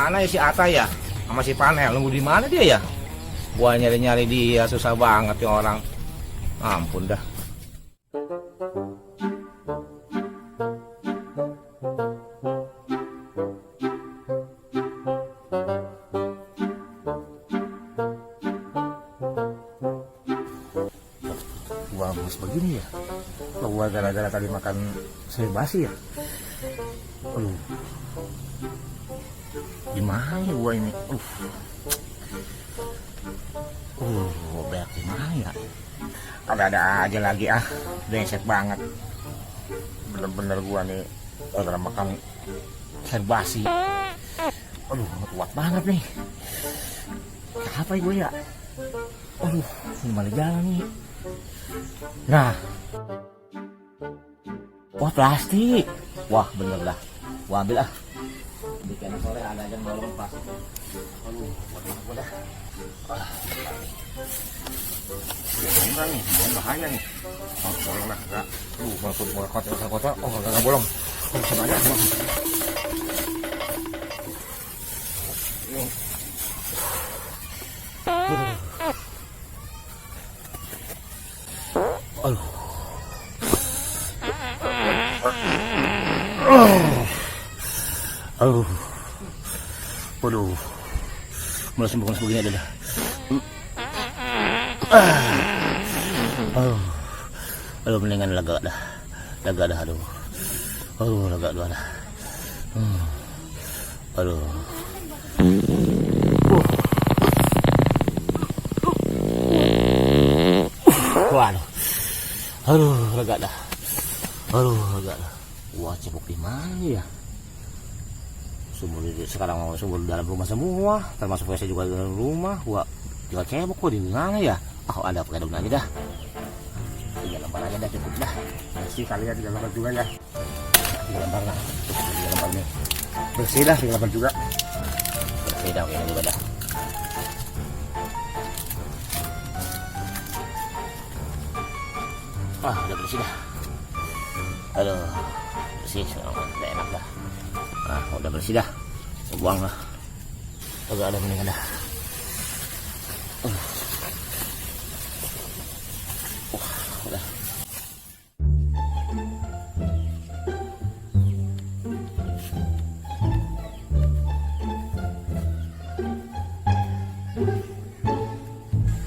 Mana ya si Ata ya? Sama si Panel, nunggu di mana dia ya? Gua nyari-nyari dia susah banget ya orang. Ampun dah. Gua bos begini ya? Kalau gua gara-gara tadi makan sayur basi ya? Aduh. Gimana ya gua ini? Banyak gimana ya? Ada aja lagi brengsek banget. Bener-bener gua nih gara makan sayur basi. Aduh, kuat banget nih. Apa ya gue ya? Aduh, gimana jalan nih? Nah, wah plastik. Wah bener dah. Gua ambil Bikin sore ada aja bolong pas. Aduh, buat banget gua dah. Enggak nih, bahaya nih. Oh, bolong lah, enggak. Mau kotor. Oh, enggak bolong. Bisa banyak. Nih. Aduh. Waduh. Mulai sembuh begini aja dah. Aduh, mendingan lega dah. Aduh. Lega dah. Aduh. Waduh. Lega dah. Wah, cebok di mana ya? Sekarang sumur dalam rumah semua, termasuk WC juga di dalam rumah. Gua tinggal cebok kok di mana ya? Ada pakai daun aja dah. 3 lembar aja dah, cukup dah. Bersih kali ya 3 lembar juga ya. 3 lembar lah. 3 lembar nih. Bersih dah 3 lembar juga. Bersih dah kayaknya juga dah. Udah bersih dah. Aduh, bersih, udah enak dah. Udah bersih dah. Buang lah. Agak ada mendingan dah. Udah.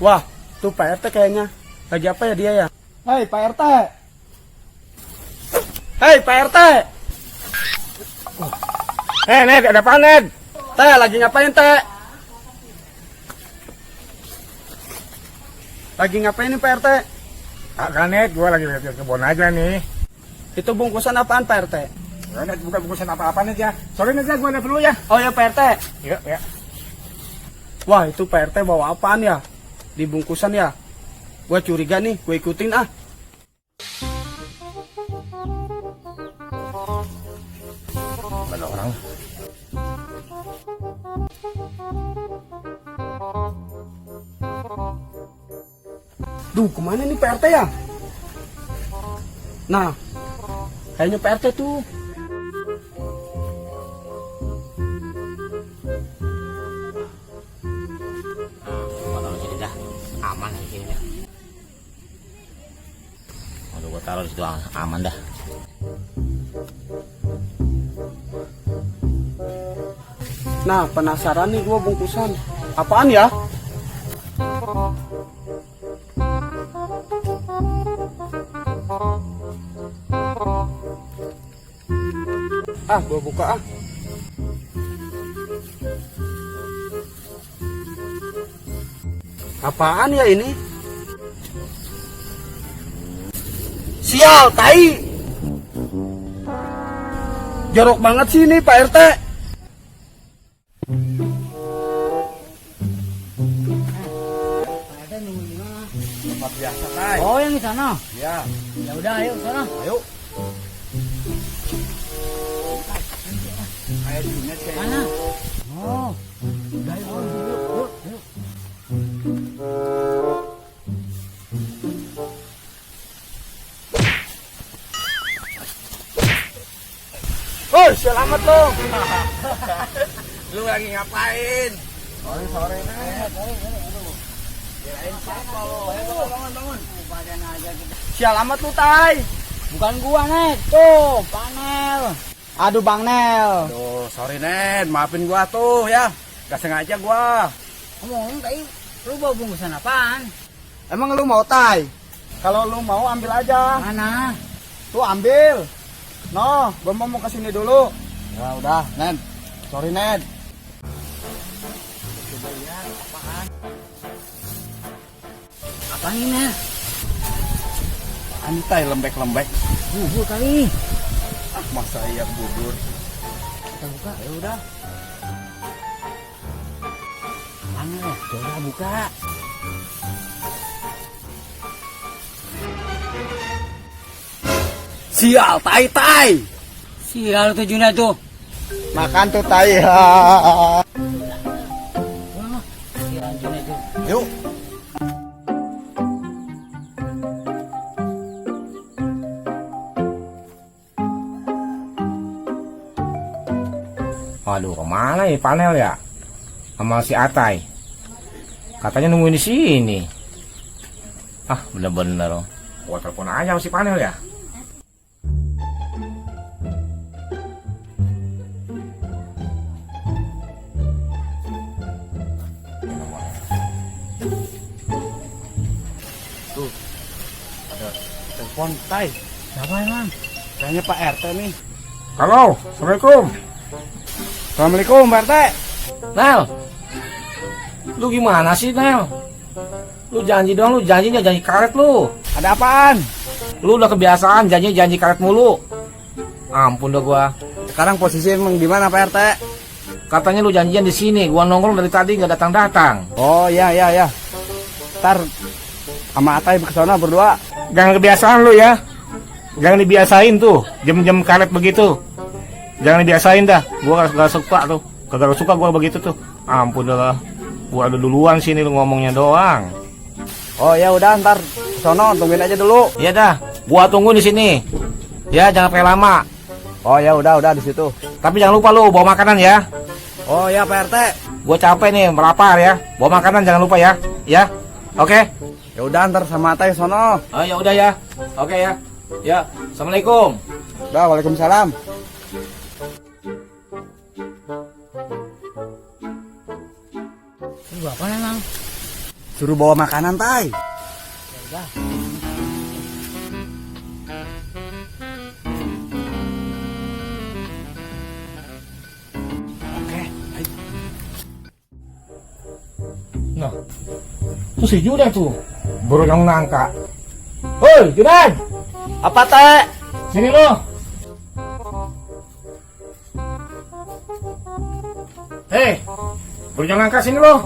Wah, tuh Pak RT kayaknya. Lagi apa ya dia ya? Hei Pak RT. Hei Pak RT. Ned, ada apa Ned? Teh, lagi ngapain Teh? Lagi ngapain nih Pak RT? Kan Ned, gua lagi lihat kebun aja nih. Itu bungkusan apaan Pak RT? Ned, bukan bungkusan apa-apa Ned ya. Sorry Ned ya, gua ada perlu ya. Oh ya Pak RT. Ya. Wah, itu Pak RT bawa apaan ya? Di bungkusan ya? Gua curiga nih, gue ikutin Ada orang. Duh, kemana nih Pak RT ya? Nah, kayaknya Pak RT tuh. Taruh sini dah, aman di sini dah. Aduh, gua taruh di situ aman dah. Nah, penasaran nih gua bungkusan. Apaan ya? Gua buka Apaan ya ini? Sial, tai. Jorok banget sih ini Pak RT. Tempat biasa, Tay. Oh, yang di sana. Ya. Ya udah, ayo sana. Ayo. Ayo sini cek. Mana? Oh. Udah, yuk. Oh, selamat lo. Lu lagi ngapain? Sore Net. Kirain siapa lo? Bangun. Badan aja gitu. Sial amat lu, Tai. Bukan gua, Net. Tuh, panel. Aduh, Bang Nel. Aduh, sorry Net, maafin gua tuh ya. Gak sengaja gua. Ngomong tadi, lu bawa bungkusan apaan? Emang lu mau, Tai? Kalau lu mau ambil aja. Mana? Tuh ambil. No, gua mau kesini dulu. Ya udah, Net. Sorry Net. Coba lihat apaan? Apaan ini, Nel? Ini Tai lembek-lembek. Bubur kali. Ah, masa iya bubur. Kita buka, ya udah. Panel ya, coba buka. Sial, Tai. Sial tuh Juna tuh. Makan tuh Tai. Wah, sial Juna tuh. Yuk. Waduh, kemana ya panel ya? Sama si Atai. Katanya nungguin di sini. Ah, bener-bener. Gua telepon aja sama si panel ya. Tuh. Ada telepon Tai. Siapa emang? Kayaknya Pak RT nih. Halo, Assalamualaikum. Assalamualaikum Pak RT. Nel, lu gimana sih Nel? Lu janji doang, lu janjinya janji karet lu. Ada apaan? Lu udah kebiasaan janji karet mulu. Ampun dah gua. Sekarang posisi emang di mana Pak RT? Katanya lu janjian di sini, gua nongkrong dari tadi nggak datang-datang. Oh iya. Ntar sama Atai ke sana berdua. Jangan kebiasaan lu ya. Jangan dibiasain tuh, jam-jam karet begitu. Jangan dibiasain dah. Gua gak suka tuh. Kagak suka gua begitu tuh. Ampun dah. Gua ada duluan sini lu ngomongnya doang. Oh ya udah ntar ke sono tungguin aja dulu. Iya dah. Gua tunggu di sini. Ya, jangan pakai lama. Oh ya udah di situ. Tapi jangan lupa lu bawa makanan ya. Oh ya Pak RT. Gua capek nih, melapar ya. Bawa makanan jangan lupa ya. Ya. Oke. Ya udah ntar sama Atai sono. Oh ya udah ya. Oke ya. Ya. Assalamualaikum. Udah, waalaikumsalam. Lu apa emang? Suruh bawa makanan Tai. Ya udah. Oke. Ayo. Nah. Tuh si Judan tuh. Baru yang nangka. Hoi, Judan. Apa Teh? Sini lo. Hei. Baru yang nangka sini lo.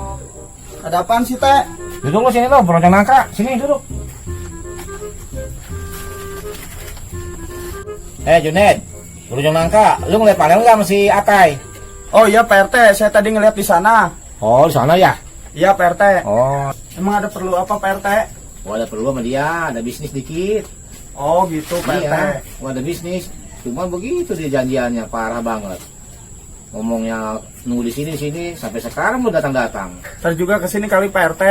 Ada apaan sih Teh? Duduk lo sini lo, baru yang nangka. Sini duduk. Junet. Baru yang nangka. Lu ngeliat panel nggak sama si Atai? Oh iya Pak RT, saya tadi ngeliat di sana. Oh, di sana ya? Iya Pak RT. Oh. Emang ada perlu apa Pak RT? Gua ada perlu sama dia, ada bisnis dikit. Oh gitu Pak RT. Iya, gua ada bisnis. Cuma begitu dia janjiannya, parah banget. Ngomongnya nunggu di sini sampai sekarang belum datang-datang. Ntar juga kesini kali Pak RT.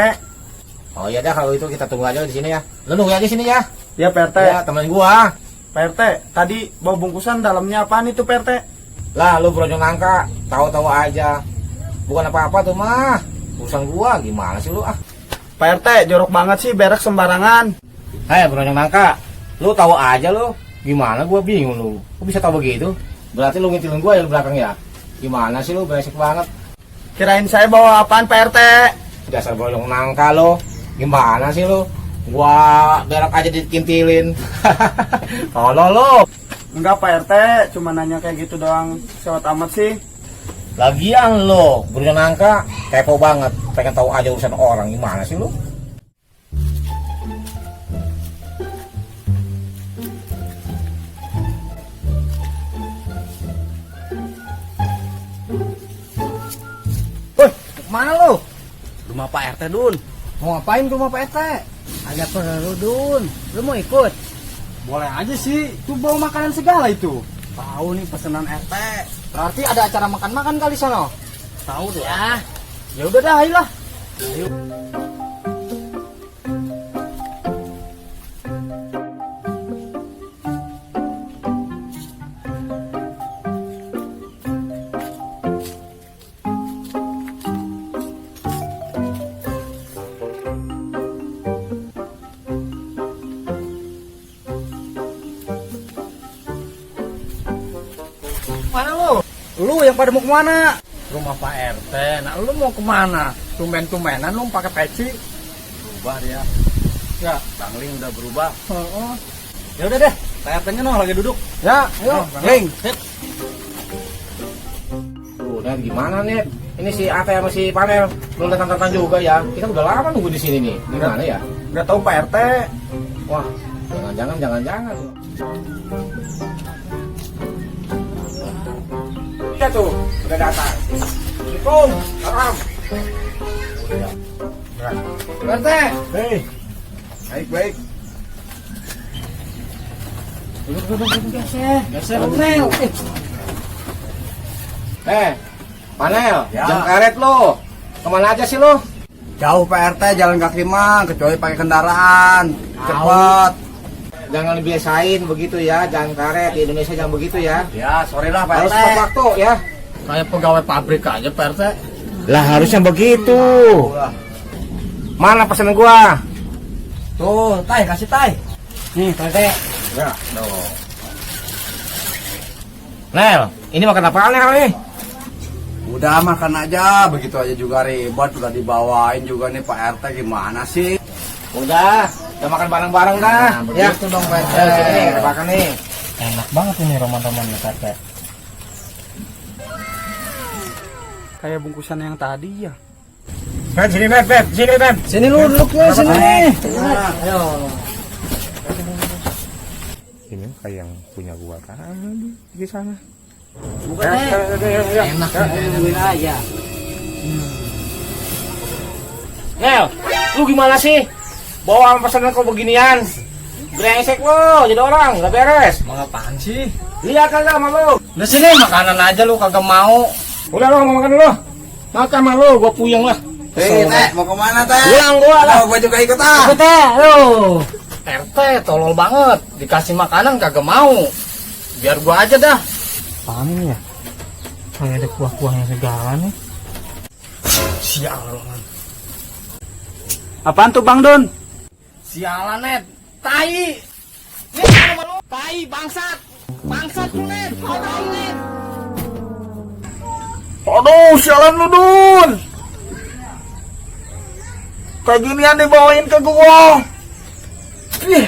Oh iya dah, kalau itu kita tunggu aja di sini ya. Lu nunggu aja sini ya. Iya Pak RT. Ya, temenin gua. Pak RT, tadi bawa bungkusan dalamnya apaan itu Pak RT? Lah, lu brojol nangka, tahu-tahu aja. Bukan apa-apa tuh mah. Urusan gua gimana sih lu ah? Pak RT, jorok banget sih berak sembarangan. Hei, brojol nangka. Lu tahu aja lu. Gimana gua bingung lu. Kok bisa tahu begitu? Berarti lu ngintilin gua ya di belakang ya? Gimana sih lu, beresik banget. Kirain saya bawa apaan Pak RT? Dasar brojol nangka lu. Gimana sih lu? Gua berak aja dikintilin. Tolol lu. Enggak Pak RT, cuma nanya kayak gitu doang. Sewot amat sih. Lagian lo, brojol nangka kepo banget. Pengen tahu aja urusan orang. Gimana sih lu? Woi, kemana lu? Rumah Pak RT Dun. Mau ngapain ke rumah Pak RT? Ada perlu Dun. Lu mau ikut? Boleh aja sih, tuh bawa makanan segala itu. Tahu nih pesanan RT. Berarti ada acara makan-makan kali sono. Tahu deh ya. Ya udah dah, ayolah. Mana lu? Lu yang pada mau kemana? Rumah Pak RT. Nah, lu mau kemana? Tumben-tumbenan lu pakai peci. Berubah dia. Ya, Bangling udah berubah. Ya udah deh, Pak RT-nya noh lagi duduk. Ya, ayo, Bangling. Tuh, Net, gimana Net? Ini si Ate sama si Panel belum datang-datang juga ya. Kita udah lama nunggu di sini nih. Gimana ya? Udah tahu Pak RT. Wah, jangan-jangan. Iya tuh, udah datang. Assalamualaikum, salam. Pak RT. Hei. Baik. Duduk geser. Panel. Panel, Ya. jam karet lo. Kemana aja sih lo? Jauh Pak RT, jalan kaki mah, kecuali pakai kendaraan. Cepat. Jangan dibiasain begitu ya, jangan karet di Indonesia jangan begitu ya. Ya, sorry lah Pak Harus RT. tepat waktu ya. Kayak pegawai pabrik aja Pak RT. Lah harusnya begitu. Mana pesanan gua? Tuh, Tay, kasih Tay. Nih, Pak RT. Ya, no. Nel, ini makan apaan Nel nih? Udah makan aja, begitu aja juga ribet, udah dibawain juga nih Pak RT, gimana sih? Udah makan bareng-bareng dah. Nah, begitu dong Pak RT. Sini, kita makan nih. Enak banget ini roman-romannya, Pak RT. Kayak bungkusan yang tadi ya. Beb, sini Beb, sini Beb. Sini lu duduk ya, sini. Ayo. Ini kayak yang punya gua kan di sana. Bukan enak nungguin aja. Nel, lu gimana sih? Bawa pesanan kok beginian? Brengsek lo, jadi orang, nggak beres. Mau apaan sih? Lihat kan sama lu. Udah sini makanan aja lu kagak mau. Udah lo mau makan dulu. Makan sama lu, gua puyeng lah. Teh, mau kemana Teh? Pulang gua lah. Gua juga ikut ah. Ikut ya, lu. RT tolol banget, dikasih makanan kagak mau. Biar gua aja dah. Apaan ya? Kayak ada kuah-kuahnya segala nih. Sialan. Apaan tuh Bang Don? Sialan Net. Tai. Tai bangsat. Bangsat lu Net. Tai Net. Aduh, sialan lu Dun. Kayak ginian dibawain ke gua. Ih.